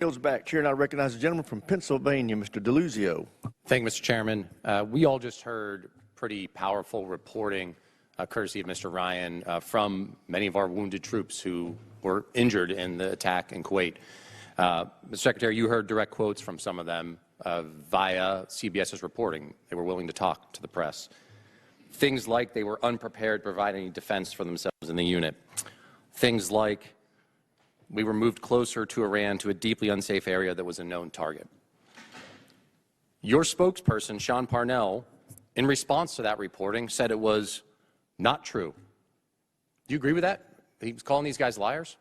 Yields back. Chair now recognizes the gentleman from Pennsylvania, Mr. Deluzio. Thank you, Mr. Chairman. We all just heard pretty powerful reporting, courtesy of Mr. Ryan, from many of our wounded troops who were injured in the attack in Kuwait. Mr. Secretary, you heard direct quotes from some of them via CBS's reporting. They were willing to talk to the press. Things like they were unprepared to provide any defense for themselves in the unit. Things like we were moved closer to Iran, to a deeply unsafe area that was a known target. Your spokesperson, Sean Parnell, in response to that reporting, said it was not true. Do you agree with that? He was calling these guys liars?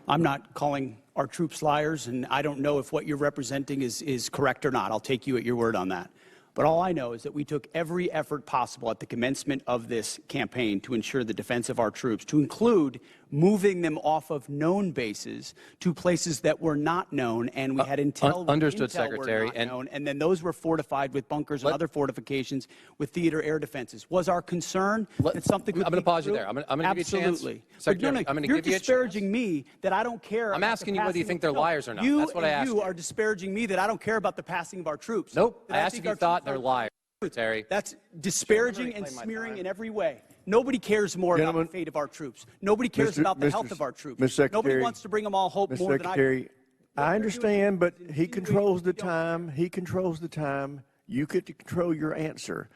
I'm not calling our troops liars, and I don't know if what you're representing is correct or not. I'll take you at your word on that. But all I know is that we took every effort possible at the commencement of this campaign to ensure the defense of our troops, to include moving them off of known bases to places that were not known, and we had intel. Understood, intel Secretary. were not known, and then those were fortified with bunkers and other fortifications with theater air defenses. Was our concern that something could I'm going to pause you there. I'm going to give you a chance. Absolutely. Secretary, No, I'm going to you're give you a chance. disparaging me that I don't care. I'm asking you whether you think they're liars or not. That's what I asked you. You are disparaging me that I don't care about the passing of our troops. Nope. I asked if you thought they're liars. Secretary. That's disparaging and smearing in every way. Nobody cares more about the fate of our troops. Nobody cares about the health of our troops. Mr. Secretary, nobody wants to bring them all hope more than I do. I understand, but he controls the time. He controls the time. You get to control your answer.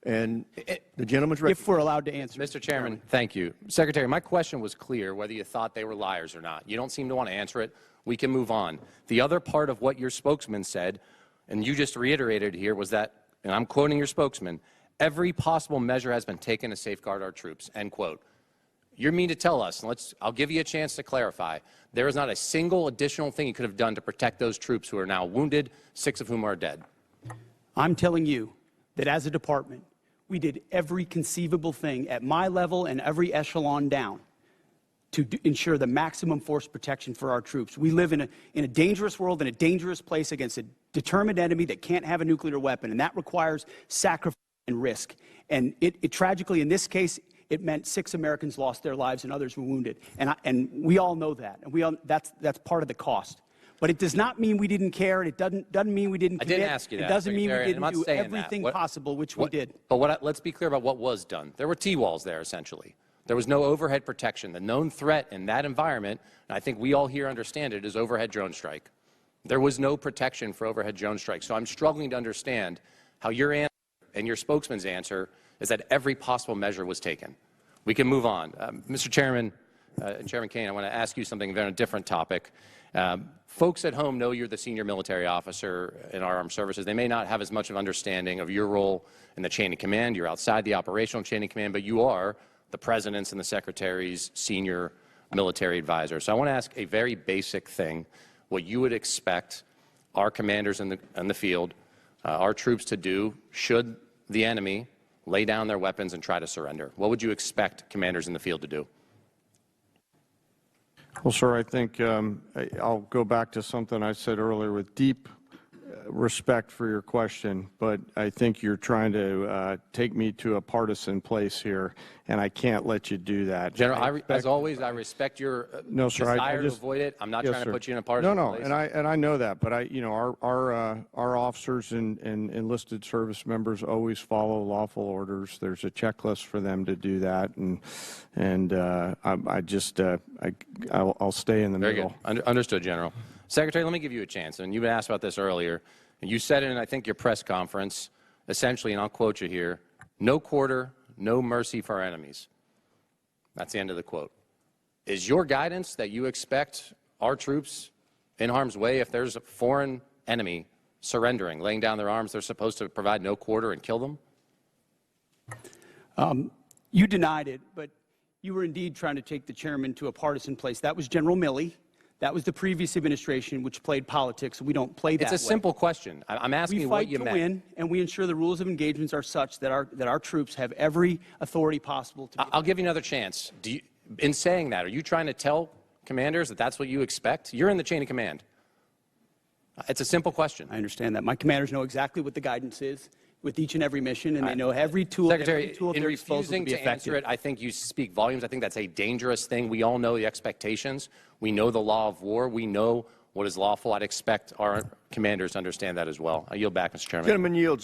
And the gentleman's recognized. If we're allowed to answer. Mr. Chairman, thank you. Secretary, my question was clear, whether you thought they were liars or not. You don't seem to want to answer it. We can move on. The other part of what your spokesman said, and you just reiterated here, was that, and I'm quoting your spokesman, every possible measure has been taken to safeguard our troops, end quote. You mean to tell us, and I'll give you a chance to clarify, there is not a single additional thing you could have done to protect those troops who are now wounded, 6 of whom are dead? I'm telling you that as a department, we did every conceivable thing at my level and every echelon down to ensure the maximum force protection for our troops. We live in a dangerous world, in a dangerous place against a determined enemy that can't have a nuclear weapon, and that requires sacrifice and risk. And it tragically, in this case, it meant 6 Americans lost their lives and others were wounded. And we all know that, and that's part of the cost. But it does not mean we didn't care, and it doesn't mean we didn't commit. I didn't ask you that, It doesn't mean we Secretary, didn't do everything possible, which we did. But let's be clear about what was done. There were T-walls there, essentially. There was no overhead protection. The known threat in that environment, and I think we all here understand it, is overhead drone strike. There was no protection for overhead drone strike. So I'm struggling to understand how your answer and your spokesman's answer is that every possible measure was taken. We can move on. Mr. Chairman, Chairman Kane, I want to ask you something on a different topic. Folks at home know you're the senior military officer in our armed services. They may not have as much of understanding of your role in the chain of command. You're outside the operational chain of command, but you are the President's and the Secretary's senior military advisor. So I want to ask a very basic thing, what you would expect our commanders in the field, our troops to do should the enemy lay down their weapons and try to surrender. What would you expect commanders in the field to do? Well, sir, I think I'll go back to something I said earlier with deep respect for your question, but I think you're trying to take me to a partisan place here, and I can't let you do that. General, as always, I respect your desire to avoid it. I'm not trying to put you in a partisan place. And I know that, but our officers and enlisted service members always follow lawful orders. There's a checklist for them to do that, and I'll stay in the middle. Very good. Understood, General. Secretary, let me give you a chance. And you asked about this earlier. And you said it in, I think, your press conference, essentially, and I'll quote you here, no quarter, no mercy for our enemies. That's the end of the quote. Is your guidance that you expect our troops in harm's way, if there's a foreign enemy surrendering, laying down their arms, they're supposed to provide no quarter and kill them? You denied it, but you were indeed trying to take the chairman to a partisan place. That was General Milley. That was the previous administration, which played politics. We don't play that way. It's a simple question. I'm asking you what you meant. We fight to win, and we ensure the rules of engagements are such that our troops have every authority possible to. I'll give you another chance. In saying that, are you trying to tell commanders that that's what you expect? You're in the chain of command. It's a simple question. I understand that. My commanders know exactly what the guidance is with each and every mission, and they know every tool. Secretary, in refusing to answer it, I think you speak volumes. I think that's a dangerous thing. We all know the expectations. We know the law of war. We know what is lawful. I'd expect our commanders to understand that as well. I yield back, Mr. Chairman. Gentleman yields.